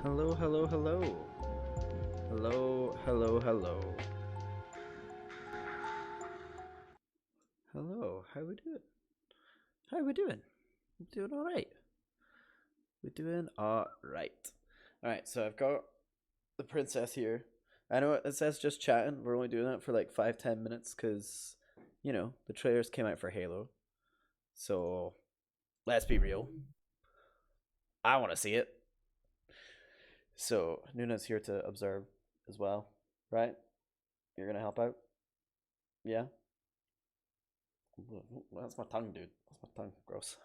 Hello, hello, hello. Hello, hello, hello. Hello, how we doing? How we doing? We're doing alright. We're doing alright. Alright, so I've got the princess here. I know it says just chatting. We're only doing that for like 5-10 minutes because, the trailers came out for Halo. So, let's be real. I want to see it. So, Nuna's here to observe as well, right? You're going to help out? Yeah? That's my tongue, dude. That's my tongue. Gross.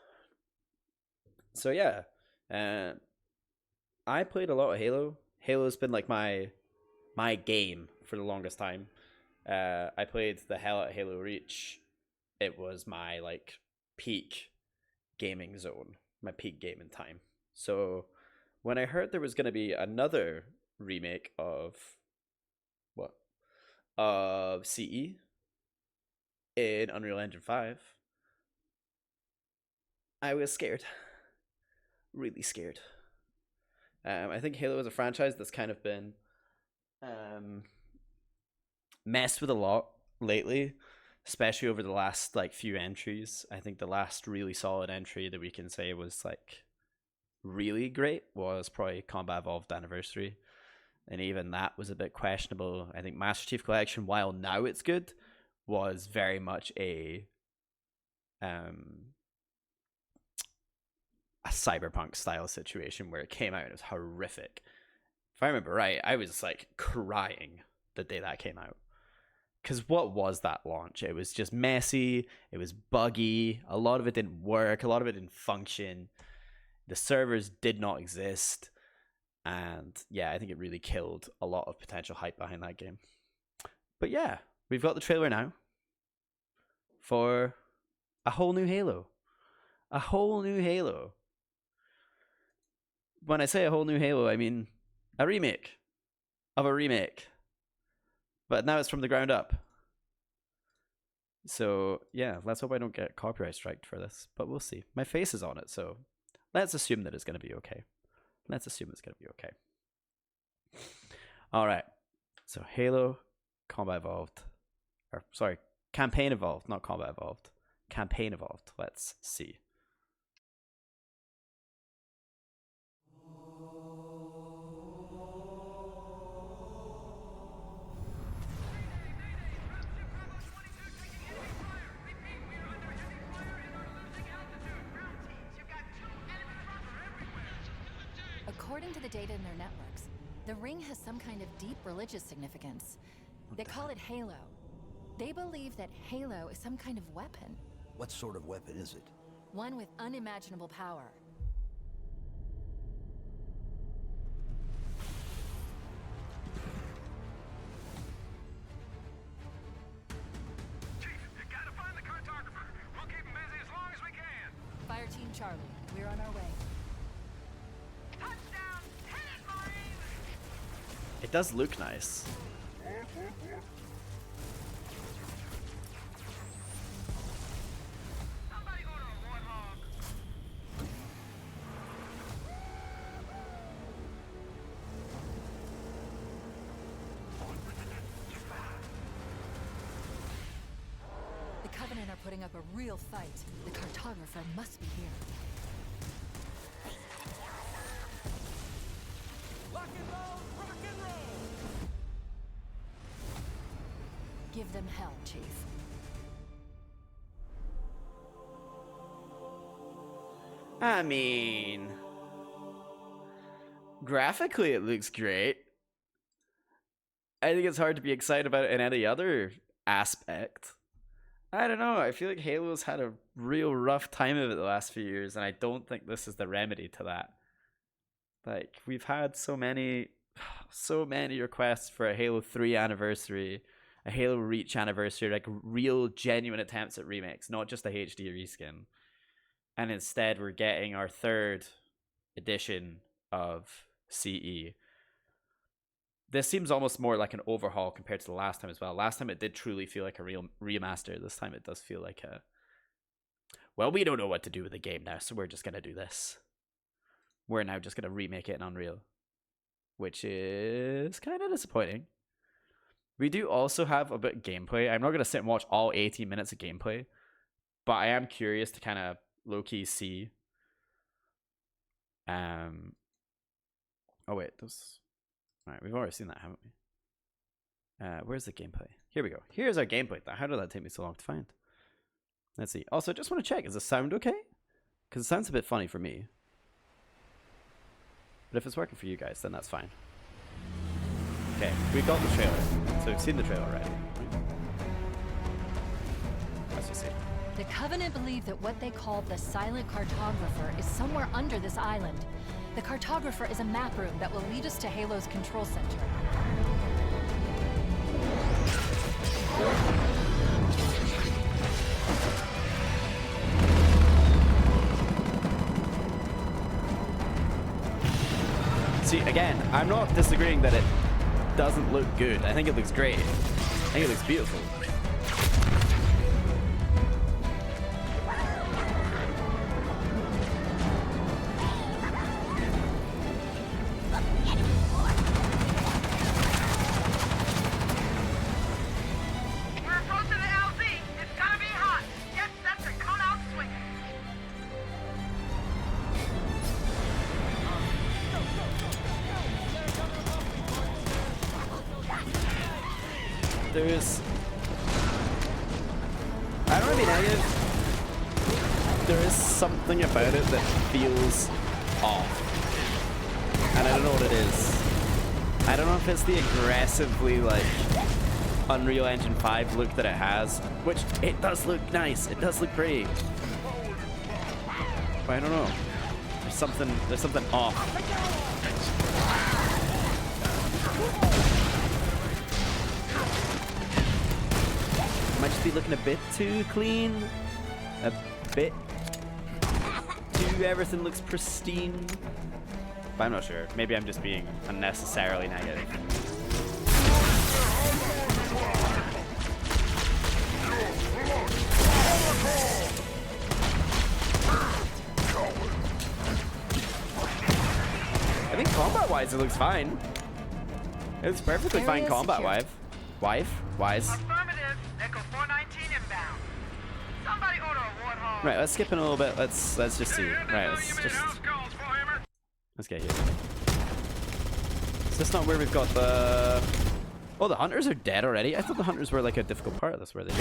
So yeah, uh, I played a lot of Halo. Halo's been like my game for the longest time. I played the hell out of Halo Reach. It was my like peak gaming zone, my peak gaming time. So when I heard there was gonna be another remake of what of CE in Unreal Engine 5, I was scared, really scared. I think Halo is a franchise that's kind of been um, messed with a lot lately, especially over the last like few entries. I think the last really solid entry that we can say was like really great was probably Combat Evolved Anniversary, and even that was a bit questionable. I think Master Chief Collection, while now it's good, was very much um a cyberpunk style situation where it came out and it was horrific. If I remember right, I was like crying the day that came out. Because what was that launch? It was just messy. It was buggy. A lot of it didn't work. A lot of it didn't function. The servers did not exist. And yeah, I think it really killed a lot of potential hype behind that game. But yeah, we've got the trailer now for a whole new Halo. A whole new Halo. When I say a whole new Halo, I mean a remake of a remake. But now it's from the ground up. So yeah, let's hope I don't get copyright striked for this, but we'll see. My face is on it, so let's assume that it's going to be okay. Let's assume it's going to be okay. All right. So Halo Combat Evolved, or sorry, Campaign Evolved, not Combat Evolved. Campaign Evolved. Let's see. According to the data in their networks, the ring has some kind of deep religious significance. They call it Halo. They believe that Halo is some kind of weapon. What sort of weapon is it? One with unimaginable power. Chief, you gotta find the cartographer. We'll keep him busy as long as we can. Fire Team Charlie, we're on our way. Touchdown! Hit it, Marines! It does look nice. Somebody order a warthog. The Covenant are putting up a real fight. The cartographer must be here. Rock and roll, rock and roll! Give them hell, Chief. I mean, graphically it looks great. I think it's hard to be excited about it in any other aspect. I don't know. I feel like Halo's had a real rough time of it the last few years, and I don't think this is the remedy to that. Like we've had so many requests for a Halo 3 anniversary, a Halo Reach anniversary, like real genuine attempts at remakes, not just a HD reskin. And instead we're getting our third edition of CE. This seems almost more like an overhaul compared to the last time as well. Last time it did truly feel like a real remaster. This time it does feel like a, well, we don't know what to do with the game now, so we're just gonna do this. We're now just gonna remake it in Unreal. which is kind of disappointing. We do also have a bit of gameplay. I'm not going to sit and watch all 18 minutes of gameplay, but I am curious to kind of low-key see. Oh wait, those. All right, we've already seen that, haven't we? Where's the gameplay? Here we go. Here's our gameplay. How did that take me so long to find? Let's see. Also, I just want to check, is the sound okay? Because it sounds a bit funny for me. But if it's working for you guys, then that's fine. Okay, we got the trailer. So we've seen the trailer already. Let's just see. The Covenant believe that what they call the Silent Cartographer is somewhere under this island. The Cartographer is a map room that will lead us to Halo's control center. See, again, I'm not disagreeing that it doesn't look good. I think it looks great. I think it looks beautiful. We're approaching the LZ. It's gonna be hot. Get set to come out swinging. There's... I don't want to be negative. There is something about it that feels off. And I don't know what it is. I don't know if it's the aggressively, like, Unreal Engine 5 look that it has, which it does look nice. It does look great. But I don't know. There's something off. Might just be looking a bit too clean. A bit too everything looks pristine. But I'm not sure. Maybe I'm just being unnecessarily negative. I think combat-wise it looks fine. It looks perfectly fine Area combat-wise. Wise. Affirmative. Echo 419 inbound. Somebody order a warthog. Right, let's skip in a little bit. Let's just see. Right, let's get here. Is this not where we've got the... Oh, the hunters are dead already? I thought the hunters were like a difficult part of this, were they?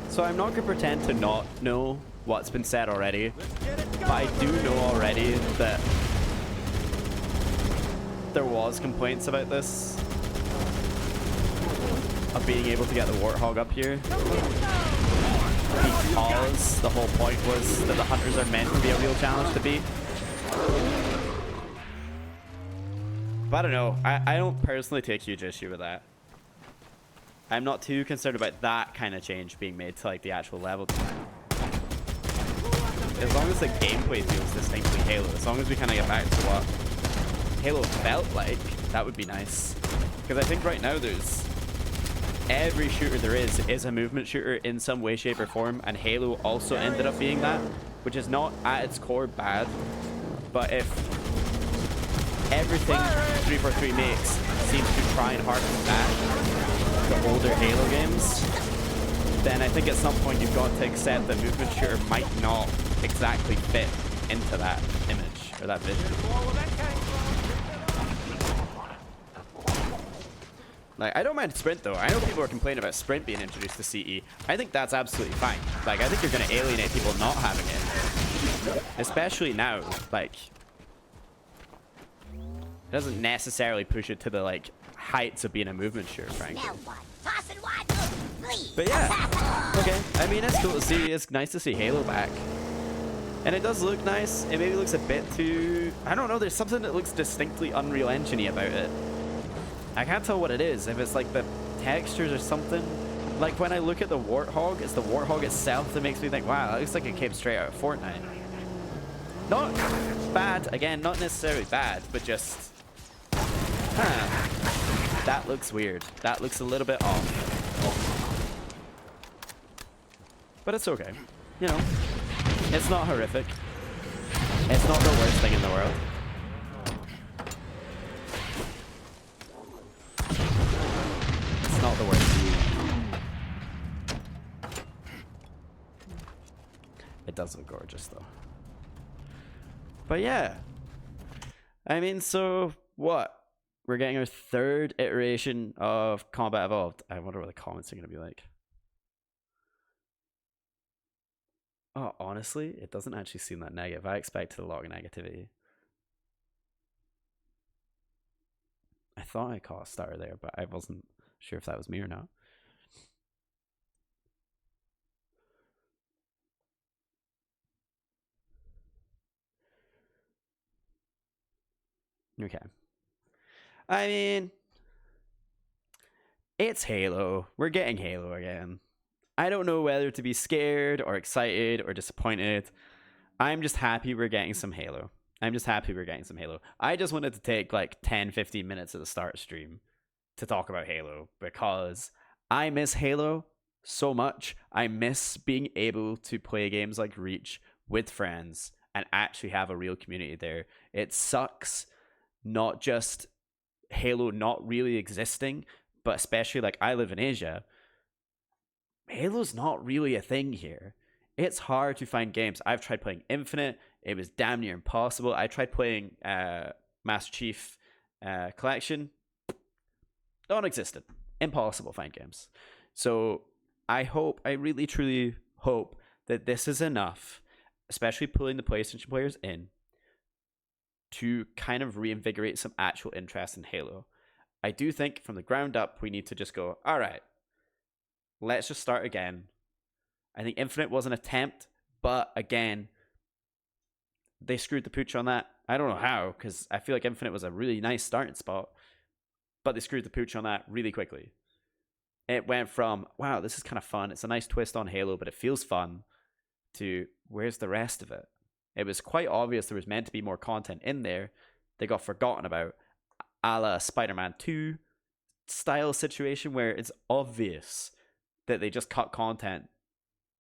So I'm not going to pretend to not know what's been said already, but I do know already that there was complaints about this, of being able to get the Warthog up here, because the whole point was that the hunters are meant to be a real challenge to beat. But I don't know, I don't personally take huge issue with that. I'm not too concerned about that kind of change being made to like the actual level design. As long as the gameplay feels distinctly Halo, as long as we kind of get back to what Halo felt like, that would be nice. Because I think right now there's... every shooter there is a movement shooter in some way, shape, or form, and Halo also ended up being that, which is not at its core bad. But if everything 343 makes seems to try and harken back the older Halo games, then I think at some point you've got to accept that movement shooter might not exactly fit into that image or that vision. Like, I don't mind Sprint though. I know people are complaining about Sprint being introduced to CE. I think that's absolutely fine. Like, I think you're going to alienate people not having it. Especially now. Like, it doesn't necessarily push it to the, like, heights of being a movement shooter, frankly. But yeah, okay. I mean, it's cool to see. It's nice to see Halo back. And it does look nice. It maybe looks a bit too... I don't know, there's something that looks distinctly Unreal Engine-y about it. I can't tell what it is. If it's like the textures or something. Like when I look at the Warthog, it's the Warthog itself that makes me think, wow, that looks like it came straight out of Fortnite. Not bad, again, not necessarily bad, but just... Huh. That looks weird. That looks a little bit off. But it's okay. You know, it's not horrific. It's not the worst thing in the world. It's not the worst. It does look gorgeous, though. But yeah. I mean, so what? We're getting our third iteration of Combat Evolved. I wonder what the comments are going to be like. Oh, honestly, it doesn't actually seem that negative. I expected a lot of negativity. I thought I caught a star there, but I wasn't sure if that was me or not. Okay. I mean, it's Halo. We're getting Halo again. I don't know whether to be scared or excited or disappointed. I'm just happy we're getting some Halo. I just wanted to take like 10-15 minutes at the start of stream to talk about Halo because I miss Halo so much. I miss being able to play games like Reach with friends and actually have a real community there. It sucks not just Halo not really existing, but especially like I live in Asia. Halo's not really a thing here. It's hard to find games. I've tried playing Infinite. It was damn near impossible. I tried playing Master Chief Collection. Non-existent. Impossible to find games. So I really truly hope that this is enough, especially pulling the PlayStation players in, to kind of reinvigorate some actual interest in Halo. I do think from the ground up, we need to just go, all right, let's just start again. I think Infinite was an attempt, but again, they screwed the pooch on that. I don't know how, because I feel like Infinite was a really nice starting spot, but they screwed the pooch on that really quickly. It went from, wow, this is kind of fun. It's a nice twist on Halo, but it feels fun, to where's the rest of it? It was quite obvious there was meant to be more content in there. They got forgotten about, a la Spider-Man 2 style situation where it's obvious that they just cut content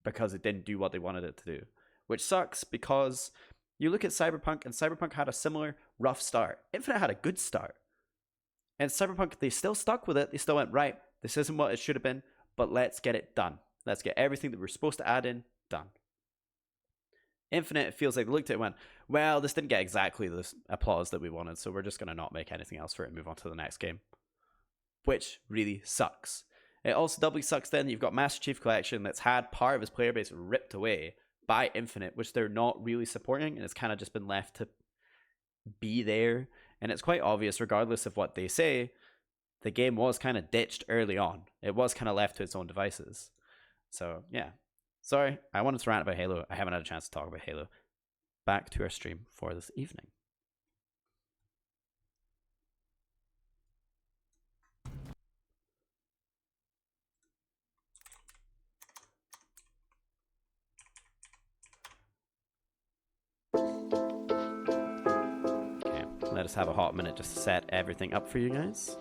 because it didn't do what they wanted it to do, which sucks because you look at Cyberpunk, and Cyberpunk had a similar rough start. Infinite had a good start, and Cyberpunk, they still stuck with it. They still went, right, this isn't what it should have been, but let's get it done. Let's get everything that we're supposed to add in done. Infinite, it feels like they looked at it and went, well, this didn't get exactly the applause that we wanted, so we're just going to not make anything else for it and move on to the next game, which really sucks. It also doubly sucks then you've got Master Chief Collection that's had part of his player base ripped away by Infinite, which they're not really supporting, and it's kind of just been left to be there. And it's quite obvious, regardless of what they say, the game was kind of ditched early on. It was kind of left to its own devices. So, yeah. Sorry, I wanted to rant about Halo. I haven't had a chance to talk about Halo. Back to our stream for this evening. Let us have a hot minute just to set everything up for you guys.